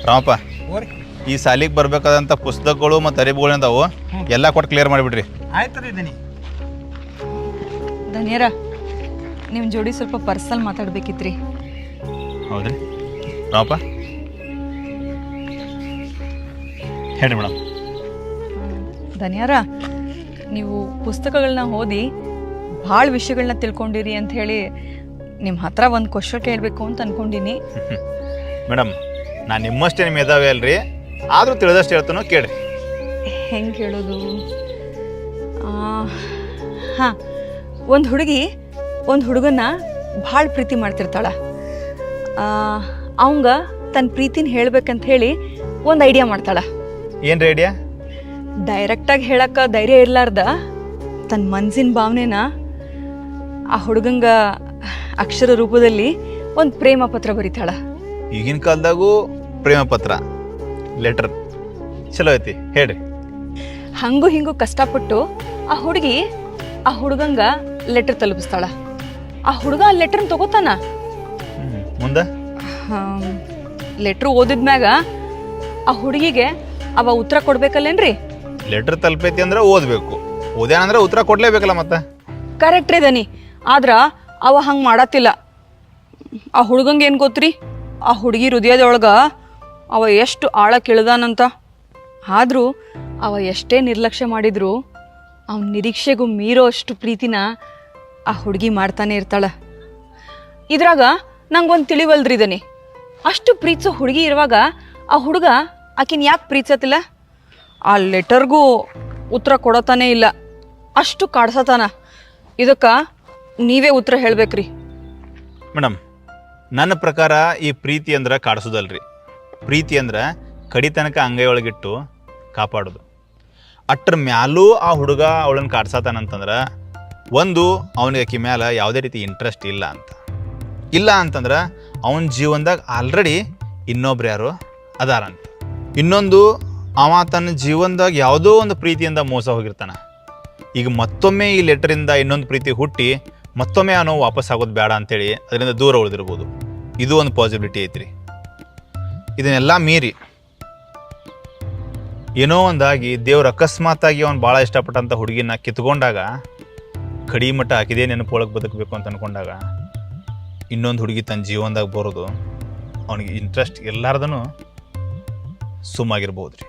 ರಾಮಪ್ಪ ಈ ಸಾಲಿಗೆ ಬರ್ಬೇಕಾದಂಥ ಪುಸ್ತಕಗಳು ಮತ್ತು ಅರಿವುಗಳು ಅದಾವು ಎಲ್ಲ ಕೊಟ್ಟು ಕ್ಲಿಯರ್ ಮಾಡಿಬಿಡ್ರಿ. ಆಯ್ತು ರೀ ದನಿ. ಧನ್ಯರ ನಿಮ್ಮ ಜೋಡಿ ಸ್ವಲ್ಪ ಪರ್ಸನಲ್ ಮಾತಾಡ್ಬೇಕಿತ್ರಿ. ಹೌದ್ರಿ ರಾಮಪ್ಪ ಹೇಳಿ ಮೇಡಮ್. ಧನ್ಯರ ನೀವು ಪುಸ್ತಕಗಳನ್ನ ಓದಿ ಭಾಳ ವಿಷಯಗಳನ್ನ ತಿಳ್ಕೊಂಡಿರಿ ಅಂತ ಹೇಳಿ ನಿಮ್ಮ ಹತ್ರ ಒಂದು ಕ್ವಶನ್ ಕೇಳಬೇಕು ಅಂತ ಅನ್ಕೊಂಡಿನಿ. ಮೇಡಮ್ ನಾನು ನಿಮ್ಮಷ್ಟೇ ಮೇಧಾವಿ ಅಲ್ರಿ, ಆದರೂ ತಿಳಿದಷ್ಟು ಹೇಳ್ತಾನೋ ಕೇಳ್ರಿ. ಹೆಂಗೆ ಕೇಳೋದು? ಹಾಂ, ಒಂದು ಹುಡುಗಿ ಒಂದು ಹುಡುಗನ್ನ ಭಾಳ ಪ್ರೀತಿ ಮಾಡ್ತಿರ್ತಾಳ. ಅವಂಗ ತನ್ನ ಪ್ರೀತಿನ ಹೇಳ್ಬೇಕಂತ ಹೇಳಿ ಒಂದು ಐಡಿಯಾ ಮಾಡ್ತಾಳ. ಏನು ಐಡಿಯಾ? ಡೈರೆಕ್ಟಾಗಿ ಹೇಳಕ್ಕೆ ಧೈರ್ಯ ಇರಲಾರ್ದ ತನ್ನ ಮನಸ್ಸಿನ ಭಾವನೆನ ಆ ಹುಡುಗಂಗ ಅಕ್ಷರ ರೂಪದಲ್ಲಿ ಒಂದು ಪ್ರೇಮ ಪತ್ರ ಬರೀತಾಳ. ಈಗಿನ ಕಾಲದಾಗೂ ಪ್ರೇಮ ಪತ್ರ, ಲೆಟರ್ ಚಲೋ ಐತಿ, ಹೇಳ್ರಿ. ಹಂಗೂ ಹಿಂಗೂ ಕಷ್ಟಪಟ್ಟು ಆ ಹುಡುಗಿ ಆ ಹುಡುಗಂಗ ಲೆಟರ್ ತಲುಪಿಸ್ತಾಳ. ಆ ಹುಡುಗ ಆ ಲೆಟರ್ನ ತಗೋತಾನ. ಮುಂದೆ ಲೆಟ್ರ್ ಓದಿದ್ಮ್ಯಾಗ ಆ ಹುಡುಗಿಗೆ ಅವ ಉತ್ತರ ಕೊಡ್ಬೇಕಲ್ಲೇನ್ರಿ? ಲೆಟರ್ ತಲುಪೈತಿ ಅಂದ್ರೆ ಓದಬೇಕು, ಓದ್ಯಾನಂದ್ರೆ ಉತ್ತರ ಕೊಡ್ಲೇಬೇಕಲ್ಲ ಮತ್ತೆ. ಕರೆಕ್ಟ್ ರೀ ದನಿ. ಆದ್ರ ಅವ ಹಂಗೆ ಮಾಡತ್ತಿಲ್ಲ. ಆ ಹುಡುಗಂಗೆ ಏನು ಗೊತ್ತ್ರಿ, ಆ ಹುಡುಗಿ ಹೃದಯದೊಳಗ ಅವ ಎಷ್ಟು ಆಳಕ್ಕೆ ಇಳ್ದಾನಂತ. ಆದರೂ ಅವ ಎಷ್ಟೇ ನಿರ್ಲಕ್ಷ್ಯ ಮಾಡಿದ್ರು ಅವನ ನಿರೀಕ್ಷೆಗೂ ಮೀರೋ ಅಷ್ಟು ಪ್ರೀತಿನ ಆ ಹುಡುಗಿ ಮಾಡ್ತಾನೆ ಇರ್ತಾಳ. ಇದ್ರಾಗ ನಂಗೊಂದು ತಿಳಿವಲ್ದ್ರಿ ದನಿ, ಅಷ್ಟು ಪ್ರೀತಿಸೋ ಹುಡುಗಿ ಇರುವಾಗ ಆ ಹುಡುಗ ಆಕಿನ ಯಾಕೆ ಪ್ರೀತಿಸತ್ತಿಲ್ಲ? ಆ ಲೆಟರ್ಗೂ ಉತ್ತರ ಕೊಡತಾನೇ ಇಲ್ಲ, ಅಷ್ಟು ಕಾಡ್ಸತಾನ. ಇದಕ್ಕೆ ನೀವೇ ಉತ್ತರ ಹೇಳ್ಬೇಕ್ರಿ. ಮೇಡಮ್ ನನ್ನ ಪ್ರಕಾರ ಈ ಪ್ರೀತಿ ಅಂದ್ರೆ ಕಾಡಿಸೋದಲ್ರಿ. ಪ್ರೀತಿ ಅಂದ್ರೆ ಕಡಿತನಕ ಅಂಗೈ ಒಳಗಿಟ್ಟು ಕಾಪಾಡೋದು. ಅಟ್ರ ಮ್ಯಾಲೂ ಆ ಹುಡುಗ ಅವಳನ್ನು ಕಾಡ್ಸತಾನಂತಂದ್ರೆ ಒಂದು ಅವನಿಗೆ ಆಕಿ ಮ್ಯಾಲ ಯಾವುದೇ ರೀತಿ ಇಂಟ್ರೆಸ್ಟ್ ಇಲ್ಲ ಅಂತಂದ್ರೆ ಅವನ ಜೀವನದಾಗ ಆಲ್ರೆಡಿ ಇನ್ನೊಬ್ರು ಯಾರು ಅದಾರಂತ. ಇನ್ನೊಂದು ಅವ ತನ್ನ ಜೀವನದಾಗ ಯಾವುದೋ ಒಂದು ಪ್ರೀತಿಯಿಂದ ಮೋಸ ಹೋಗಿರ್ತಾನೆ. ಈಗ ಮತ್ತೊಮ್ಮೆ ಈ ಲೆಟರಿಂದ ಇನ್ನೊಂದು ಪ್ರೀತಿ ಹುಟ್ಟಿ ಮತ್ತೊಮ್ಮೆ ಅವನು ವಾಪಸ್ ಆಗೋದು ಬೇಡ ಅಂತೇಳಿ ಅದರಿಂದ ದೂರ ಉಳಿದಿರ್ಬೋದು. ಇದು ಒಂದು ಪಾಸಿಬಿಲಿಟಿ ಐತ್ರಿ. ಇದನ್ನೆಲ್ಲ ಮೀರಿ ಏನೋ ಒಂದಾಗಿ ದೇವ್ರು ಅಕಸ್ಮಾತಾಗಿ ಅವ್ನು ಭಾಳ ಇಷ್ಟಪಟ್ಟಂಥ ಹುಡುಗಿನ ಕಿತ್ಕೊಂಡಾಗ ಕಡಿಮಟ್ಟ ಹಾಕಿದೇ ನೆನಪೊಳಗೆ ಬದುಕಬೇಕು ಅಂತ ಅಂದ್ಕೊಂಡಾಗ ಇನ್ನೊಂದು ಹುಡುಗಿ ತನ್ನ ಜೀವನದಾಗ ಬರೋದು ಅವನಿಗೆ ಇಂಟ್ರೆಸ್ಟ್ ಇರಲಾರ್ದೂ ಸುಮ್ಮಾಗಿರ್ಬೋದು ರೀ.